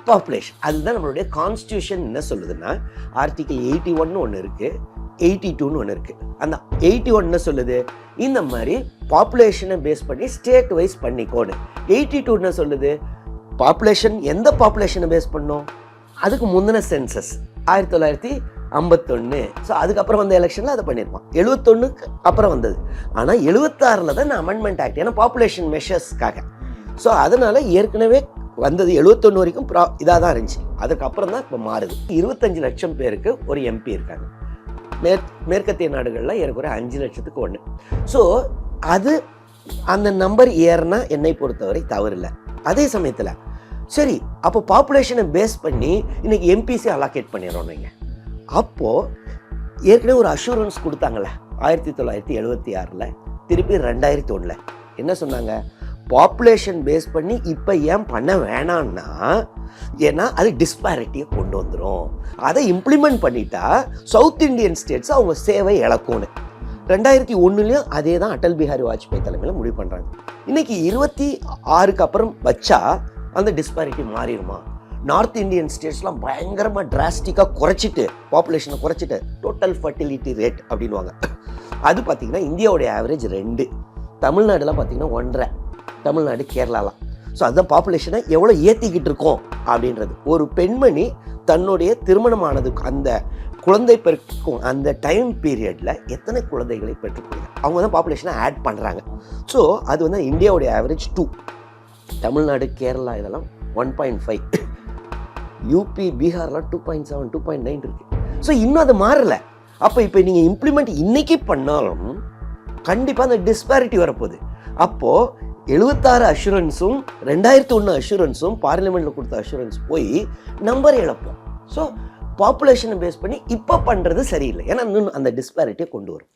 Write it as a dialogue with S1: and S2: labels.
S1: Population. அதுதான் நம்மளுடைய constitution என்ன சொல்லுதுன்னா, ஆர்டிகிள் 81 ஒன்று இருக்குது, 82 ஒன்று இருக்குது. அந்த 81 என்ன சொல்லுது, இந்த மாதிரி பாப்புலேஷனை பேஸ் பண்ணி ஸ்டேட் வைஸ் பண்ணிக்கோடு. 82 என்ன சொல்லுது, பாப்புலேஷன் எந்த பாப்புலேஷனை பேஸ் பண்ணோம், அதுக்கு முந்தின சென்சஸ் 1951. ஸோ அதுக்கப்புறம் வந்த எலெக்ஷனில் அதை பண்ணியிருப்பான். 71க்கு அப்புறம் வந்தது. ஆனால் 76 தான் அமெண்ட்மெண்ட் ஆக்ட், ஏன்னா பாப்புலேஷன் மெஷர்ஸ்க்காக. ஸோ அதனால் ஏற்கனவே வந்தது 71 வரைக்கும் இதாக தான் இருந்துச்சு. அதுக்கப்புறம் தான் இப்போ மாறுது. 25 லட்சம் பேருக்கு ஒரு எம்பி இருக்காங்க. மேற்கத்திய நாடுகளில் ஏறக்குறைய 5 லட்சத்துக்கு 1. ஸோ அது அந்த நம்பர் ஏறினா என்னை பொறுத்தவரை தவறில்லை. அதே சமயத்தில் சரி, அப்போ பாப்புலேஷனை பேஸ் பண்ணி இன்னைக்கு எம்பிசி அலாகேட் பண்ணிடுறோம். நீங்கள் அப்போது ஏற்கனவே ஒரு அஷூரன்ஸ் கொடுத்தாங்களே 1976, திருப்பி 2001 என்ன சொன்னாங்க, பாப்புலேஷன் பேஸ் பண்ணி இப்போ ஏன் பண்ண வேணான்னா, ஏன்னா அது டிஸ்பாரிட்டியை கொண்டு வந்துடும். அதை இம்ப்ளிமெண்ட் பண்ணிட்டா சவுத் இண்டியன் ஸ்டேட்ஸ் அவங்க சேவை இழக்கும்னு 2001 அதே தான் அடல் பிஹாரி வாஜ்பாய் தலைமையில் முடிவு பண்ணுறாங்க. இன்னைக்கு 26க்கு அப்புறம் வச்சா அந்த டிஸ்பாரிட்டி மாறிடுமா? நார்த் இந்தியன் ஸ்டேட்ஸ்லாம் பயங்கரமாக டிராஸ்டிக்காக குறைச்சிட்டு, பாப்புலேஷனை குறைச்சிட்டு டோட்டல் ஃபர்டிலிட்டி ரேட் அப்படின்வாங்க. அது பார்த்திங்கன்னா இந்தியாவுடைய ஆவரேஜ் 2, தமிழ்நாடுலாம் பார்த்திங்கன்னா 1.5, தமிழ்நாடு கேரளாலாம். ஸோ அதுதான் பாப்புலேஷனை எவ்வளோ ஏற்றிக்கிட்டு இருக்கோம் அப்படின்றது. ஒரு பெண்மணி தன்னுடைய திருமணமானதுக்கு அந்த குழந்தை பெருக்கும் அந்த டைம் பீரியடில் எத்தனை குழந்தைகளை பெற்றுக்கொள்ளுங்க, அவங்க தான் பாப்புலேஷனை ஆட் பண்ணுறாங்க. ஸோ அது வந்து இந்தியாவுடைய ஆவரேஜ் 2, தமிழ்நாடு கேரளா இதெல்லாம் 1.5, யூபி பீகார்லாம் 2.7 2.9 இருக்குது. ஸோ இன்னும் அது மாறலை. அப்போ இப்போ நீங்கள் இம்ப்ளிமெண்ட் இன்றைக்கி பண்ணாலும் கண்டிப்பாக அந்த டிஸ்பாரிட்டி வரப்போகுது. அப்போது 76 அஷூரன்ஸும் 2001 அஷூரன்ஸும் பார்லிமெண்ட்டில் கொடுத்த அஷூரன்ஸ் போய் நம்பர் இழப்போம். ஸோ பாப்புலேஷனை பேஸ் பண்ணி இப்போ பண்ணுறது சரியில்லை, ஏன்னா இன்னும் அந்த டிஸ்பாரிட்டியை கொண்டு வரும்.